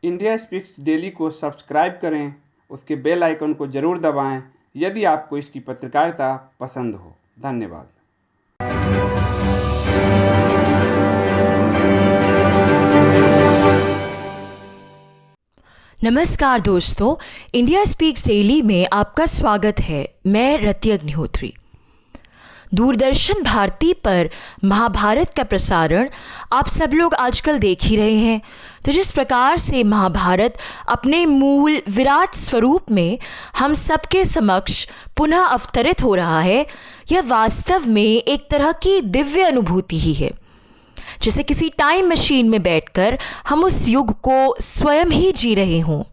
India speaks daily को subscribe करें, उसके बेल आइकन को ज़रूर दबाएं यदि आपको इसकी पत्रकारिता पसंद हो। धन्यवाद। नमस्कार दोस्तों, इंडिया स्पीक्स डेली में आपका स्वागत है। मैं रति अग्निहोत्री। दूरदर्शन भारती पर महाभारत का प्रसारण आप सब लोग आजकल देख ही रहे हैं। तो जिस प्रकार से महाभारत अपने मूल विराट स्वरूप में हम सबके समक्ष पुनः अवतरित हो रहा है, यह वास्तव में एक तरह की दिव्य अनुभूति ही है। जैसे किसी टाइम मशीन में बैठकर हम उस युग को स्वयं ही जी रहे हों,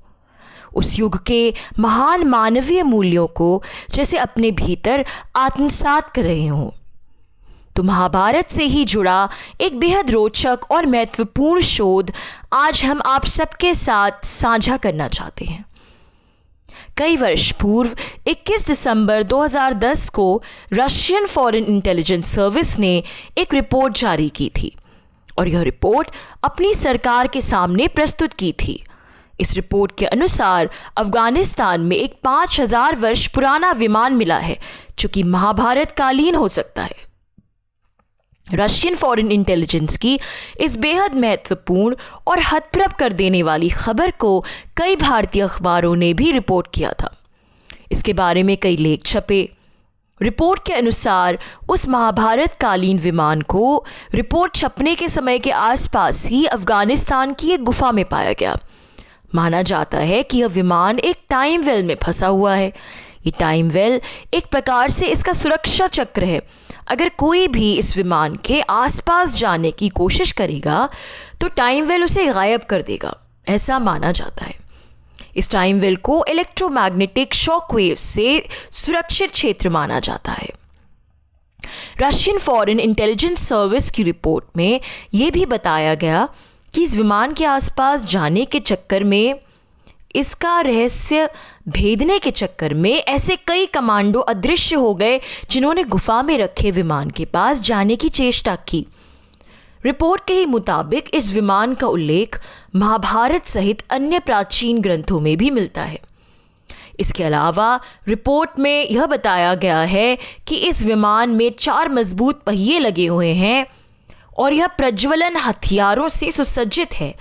उस युग के महान मानवीय मूल्यों को जैसे अपने भीतर आत्मसात कर रहे हों। तो महाभारत से ही जुड़ा एक बेहद रोचक और महत्वपूर्ण शोध आज हम आप सबके साथ साझा करना चाहते हैं। कई वर्ष पूर्व 21 दिसंबर 2010 को रशियन फॉरेन इंटेलिजेंस सर्विस ने एक रिपोर्ट जारी की थी और यह रिपोर्ट अपनी सरकार के सामने प्रस्तुत की थी। इस रिपोर्ट के अनुसार अफगानिस्तान में एक 5000 वर्ष पुराना विमान मिला है जो कि महाभारत कालीन हो सकता है। रशियन फॉरेन इंटेलिजेंस की इस बेहद महत्वपूर्ण और हतप्रभ कर देने वाली खबर को कई भारतीय अखबारों ने भी रिपोर्ट किया था। इसके बारे में कई लेख छपे। रिपोर्ट के अनुसार उस महाभारत कालीन विमान को रिपोर्ट छपने के समय के आसपास ही अफगानिस्तान की एक गुफा में पाया गया। माना जाता है कि यह विमान एक टाइम वेल में फंसा हुआ है। ये टाइम वेल एक प्रकार से इसका सुरक्षा चक्र है। अगर कोई भी इस विमान के आसपास जाने की कोशिश करेगा तो टाइम वेल उसे गायब कर देगा, ऐसा माना जाता है। इस टाइम वेल को इलेक्ट्रोमैग्नेटिक शॉकवेव से सुरक्षित क्षेत्र माना जाता है। रशियन फॉरेन इंटेलिजेंस सर्विस की रिपोर्ट में यह भी बताया गया कि इस विमान के आसपास जाने के चक्कर में, इसका रहस्य भेदने के चक्कर में ऐसे कई कमांडो अदृश्य हो गए जिन्होंने गुफा में रखे विमान के पास जाने की चेष्टा की। रिपोर्ट के ही मुताबिक इस विमान का उल्लेख महाभारत सहित अन्य प्राचीन ग्रंथों में भी मिलता है। इसके अलावा रिपोर्ट में यह बताया गया है कि इस विमान में 4 मजबूत पहिए लगे हुए हैं और यह प्रज्वलन हथियारों से सुसज्जित है।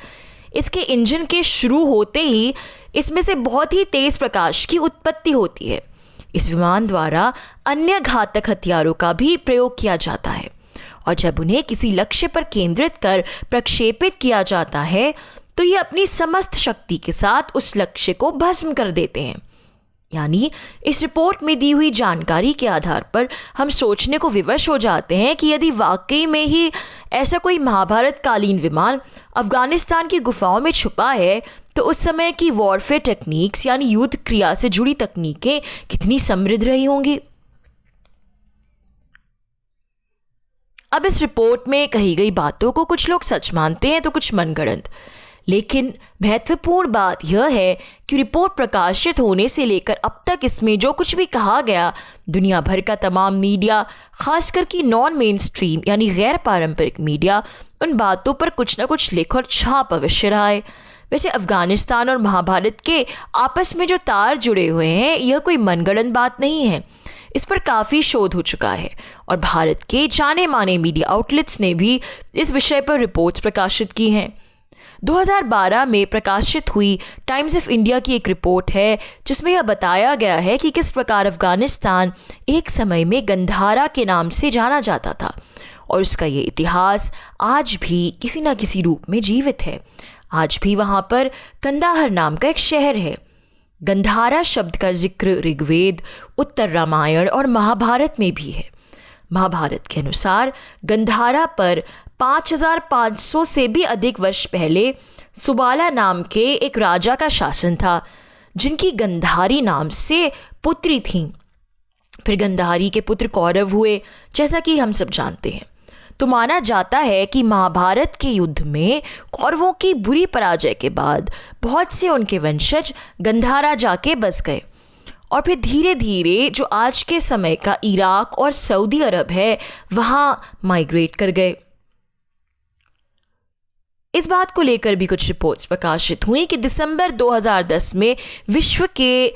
इसके इंजन के शुरू होते ही इसमें से बहुत ही तेज प्रकाश की उत्पत्ति होती है। इस विमान द्वारा अन्य घातक हथियारों का भी प्रयोग किया जाता है और जब उन्हें किसी लक्ष्य पर केंद्रित कर प्रक्षेपित किया जाता है तो ये अपनी समस्त शक्ति के साथ उस लक्ष्य को भस्म कर देते हैं। यानी इस रिपोर्ट में दी हुई जानकारी के आधार पर हम सोचने को विवश हो जाते हैं कि यदि वाकई में ही ऐसा कोई महाभारत कालीन विमान अफगानिस्तान की गुफाओं में छुपा है तो उस समय की वॉरफेयर टेक्निक्स यानी युद्ध क्रिया से जुड़ी तकनीकें कितनी समृद्ध रही होंगी। अब इस रिपोर्ट में कही गई बातों को कुछ लोग सच मानते हैं तो कुछ मनगढ़ंत। लेकिन महत्वपूर्ण बात यह है कि रिपोर्ट प्रकाशित होने से लेकर अब तक इसमें जो कुछ भी कहा गया, दुनिया भर का तमाम मीडिया, खासकर कि नॉन मेन स्ट्रीम यानी गैर पारंपरिक मीडिया, उन बातों पर कुछ न कुछ लिख और छाप अवश्य रहा है। वैसे अफगानिस्तान और महाभारत के आपस में जो तार जुड़े हुए हैं, यह कोई मनगढ़ंत बात नहीं है। इस पर काफ़ी शोध हो चुका है और भारत के जाने माने मीडिया आउटलेट्स ने भी इस विषय पर रिपोर्ट्स प्रकाशित की हैं। 2012 में प्रकाशित हुई टाइम्स ऑफ इंडिया की एक रिपोर्ट है जिसमें यह बताया गया है कि किस प्रकार अफगानिस्तान एक समय में गंधारा के नाम से जाना जाता था और उसका ये इतिहास आज भी किसी न किसी रूप में जीवित है। आज भी वहाँ पर कंदाहर नाम का एक शहर है। गंधारा शब्द का जिक्र ऋग्वेद, उत्तर रामायण और महाभारत में भी है। महाभारत के अनुसार गंधारा पर 5500 से भी अधिक वर्ष पहले सुबाला नाम के एक राजा का शासन था जिनकी गंधारी नाम से पुत्री थीं। फिर गंधारी के पुत्र कौरव हुए, जैसा कि हम सब जानते हैं। तो माना जाता है कि महाभारत के युद्ध में कौरवों की बुरी पराजय के बाद बहुत से उनके वंशज गंधारा जाके बस गए और फिर धीरे धीरे जो आज के समय का इराक और सऊदी अरब है वहाँ माइग्रेट कर गए। इस बात को लेकर भी कुछ रिपोर्ट्स प्रकाशित हुई कि दिसंबर 2010 में विश्व के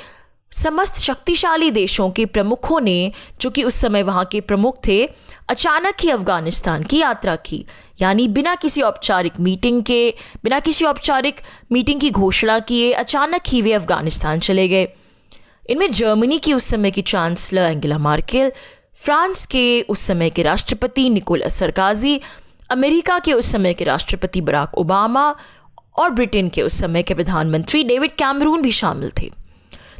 समस्त शक्तिशाली देशों के प्रमुखों ने, जो कि उस समय वहाँ के प्रमुख थे, अचानक ही अफगानिस्तान की यात्रा की। यानी बिना किसी औपचारिक मीटिंग की घोषणा किए अचानक ही वे अफगानिस्तान चले गए। इनमें जर्मनी की उस समय की चांसलर एंगेला मार्केल, फ्रांस के उस समय के राष्ट्रपति निकोलस सरकाजी, अमेरिका के उस समय के राष्ट्रपति बराक ओबामा और ब्रिटेन के उस समय के प्रधानमंत्री डेविड कैमरून भी शामिल थे।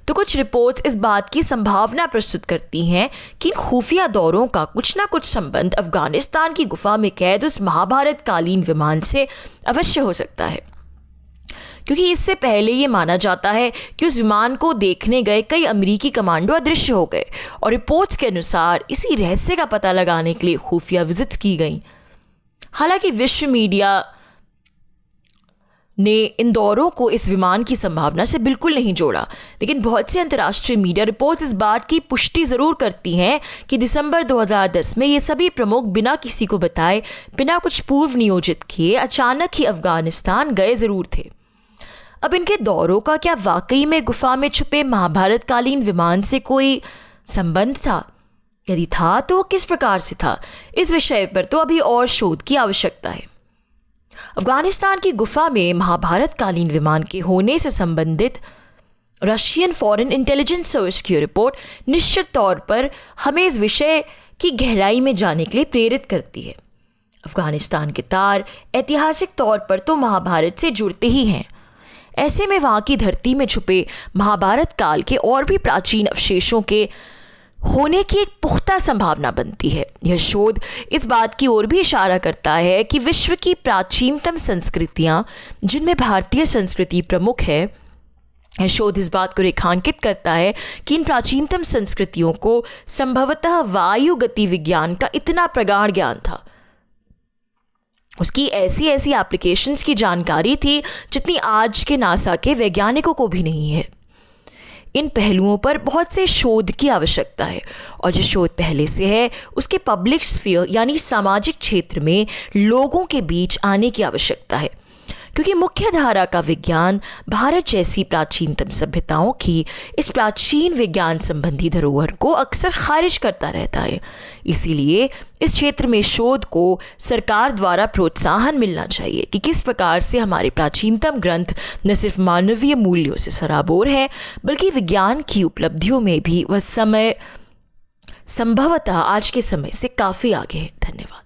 तो कुछ रिपोर्ट्स इस बात की संभावना प्रस्तुत करती हैं कि इन खुफिया दौरों का कुछ ना कुछ संबंध अफगानिस्तान की गुफा में कैद उस महाभारत कालीन विमान से अवश्य हो सकता है, क्योंकि इससे पहले ये माना जाता है कि उस विमान को देखने गए कई अमेरिकी कमांडो अदृश्य हो गए और रिपोर्ट्स के अनुसार इसी रहस्य का पता लगाने के लिए खुफिया विजिट्स की गईं। हालांकि विश्व मीडिया ने इन दौरों को इस विमान की संभावना से बिल्कुल नहीं जोड़ा, लेकिन बहुत से अंतर्राष्ट्रीय मीडिया रिपोर्ट्स इस बात की पुष्टि ज़रूर करती हैं कि दिसंबर 2010 में ये सभी प्रमुख बिना किसी को बताए, बिना कुछ पूर्व नियोजित किए अचानक ही अफगानिस्तान गए ज़रूर थे। अब इनके दौरों का क्या वाकई में गुफा में छुपे महाभारत कालीन विमान से कोई संबंध था? यदि था तो वो किस प्रकार से था? इस विषय पर तो अभी और शोध की आवश्यकता है। अफगानिस्तान की गुफा में महाभारत कालीन विमान के होने से संबंधित रशियन फॉरेन इंटेलिजेंस सर्विस की रिपोर्ट निश्चित तौर पर हमें इस विषय की गहराई में जाने के लिए प्रेरित करती है। अफगानिस्तान के तार ऐतिहासिक तौर पर तो महाभारत से जुड़ते ही हैं। ऐसे में वहाँ की धरती में छुपे महाभारत काल के और भी प्राचीन अवशेषों के होने की एक पुख्ता संभावना बनती है। यह शोध इस बात की ओर भी इशारा करता है कि विश्व की प्राचीनतम संस्कृतियाँ, जिनमें भारतीय संस्कृति प्रमुख है, यह शोध इस बात को रेखांकित करता है कि इन प्राचीनतम संस्कृतियों को संभवतः वायु गति विज्ञान का इतना प्रगाढ़ ज्ञान था, उसकी ऐसी एप्लीकेशंस की जानकारी थी जितनी आज के नासा के वैज्ञानिकों को भी नहीं है। इन पहलुओं पर बहुत से शोध की आवश्यकता है और जो शोध पहले से है उसके पब्लिक स्फीयर यानी सामाजिक क्षेत्र में लोगों के बीच आने की आवश्यकता है, क्योंकि मुख्य धारा का विज्ञान भारत जैसी प्राचीनतम सभ्यताओं की इस प्राचीन विज्ञान संबंधी धरोहर को अक्सर खारिज करता रहता है। इसीलिए इस क्षेत्र में शोध को सरकार द्वारा प्रोत्साहन मिलना चाहिए कि किस प्रकार से हमारे प्राचीनतम ग्रंथ न सिर्फ मानवीय मूल्यों से सराबोर हैं, बल्कि विज्ञान की उपलब्धियों में भी वह समय संभवतः आज के समय से काफ़ी आगे है। धन्यवाद।